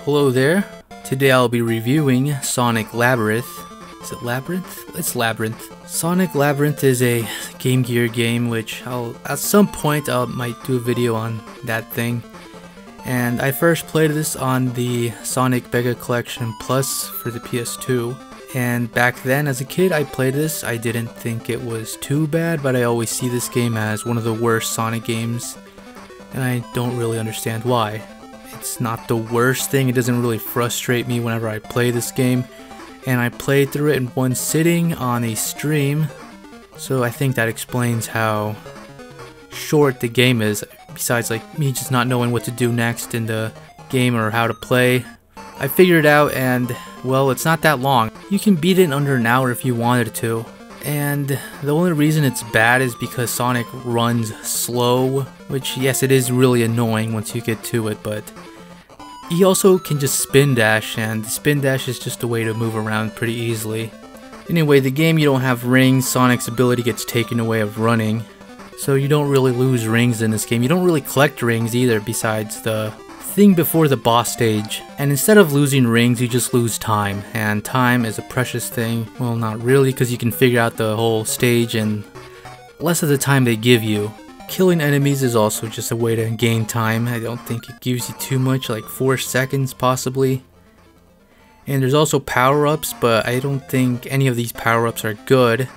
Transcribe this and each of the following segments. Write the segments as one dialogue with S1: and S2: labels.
S1: Hello there. Today I'll be reviewing Sonic Labyrinth. Is it Labyrinth? It's Labyrinth. Sonic Labyrinth is a Game Gear game which at some point I might do a video on that thing. And I first played this on the Sonic Mega Collection Plus for the PS2. And back then as a kid I played this. I didn't think it was too bad, but I always see this game as one of the worst Sonic games. And I don't really understand why. It's not the worst thing, it doesn't really frustrate me whenever I play this game. And I played through it in one sitting on a stream, so I think that explains how short the game is, besides like me just not knowing what to do next in the game or how to play. I figured it out and, well, it's not that long. You can beat it in under an hour if you wanted to. And the only reason it's bad is because Sonic runs slow, which yes, it is really annoying once you get to it, but he also can just spin dash, and the spin dash is just a way to move around pretty easily. Anyway, the game you don't have rings, Sonic's ability gets taken away of running, so you don't really lose rings in this game. You don't really collect rings either besides the thing before the boss stage. And instead of losing rings, you just lose time, and time is a precious thing. Well, not really, because you can figure out the whole stage in less of the time they give you. Killing enemies is also just a way to gain time. I don't think it gives you too much, like 4 seconds possibly. And there's also power-ups, but I don't think any of these power-ups are good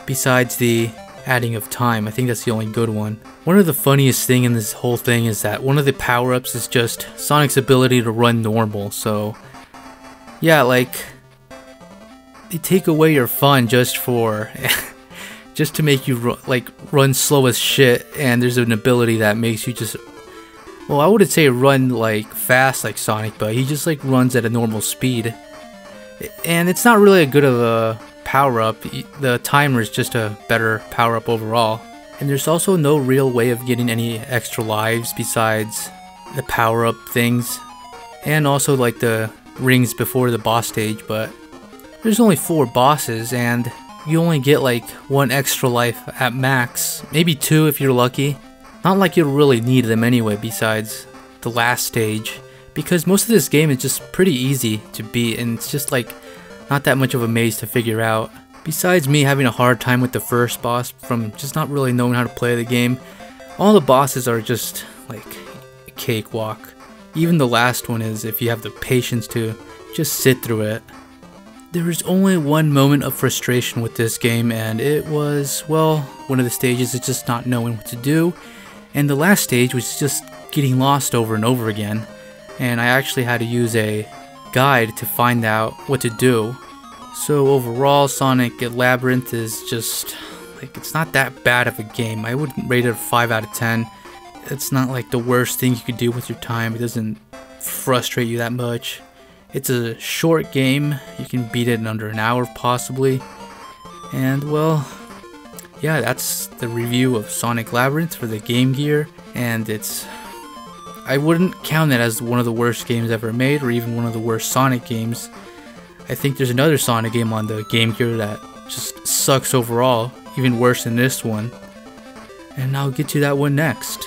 S1: besides the adding of time. I think that's the only good one. One of the funniest thing in this whole thing is that one of the power-ups is just Sonic's ability to run normal. So yeah, like they take away your fun just for just to make you run slow as shit. And there's an ability that makes you just, well, I wouldn't say run like fast like Sonic, but he just like runs at a normal speed. And it's not really a good of a power-up. The timer is just a better power-up overall. And there's also no real way of getting any extra lives besides the power-up things, and also like the rings before the boss stage. But there's only 4 bosses, and you only get like 1 extra life at max, maybe 2 if you're lucky. Not like you really need them anyway besides the last stage, because most of this game is just pretty easy to beat, and it's just like not that much of a maze to figure out. Besides me having a hard time with the first boss from just not really knowing how to play the game, all the bosses are just like a cakewalk. Even the last one is, if you have the patience to just sit through it. There is only one moment of frustration with this game, and it was, well, one of the stages is just not knowing what to do, and the last stage was just getting lost over and over again, and I actually had to use a guide to find out what to do. So overall, Sonic Labyrinth is just, like, it's not that bad of a game. I wouldn't rate it a 5 out of 10. It's not like the worst thing you could do with your time. It doesn't frustrate you that much. It's a short game. You can beat it in under an hour possibly. And well, yeah, that's the review of Sonic Labyrinth for the Game Gear. And I wouldn't count it as one of the worst games ever made, or even one of the worst Sonic games. I think there's another Sonic game on the Game Gear that just sucks overall, even worse than this one. And I'll get to that one next.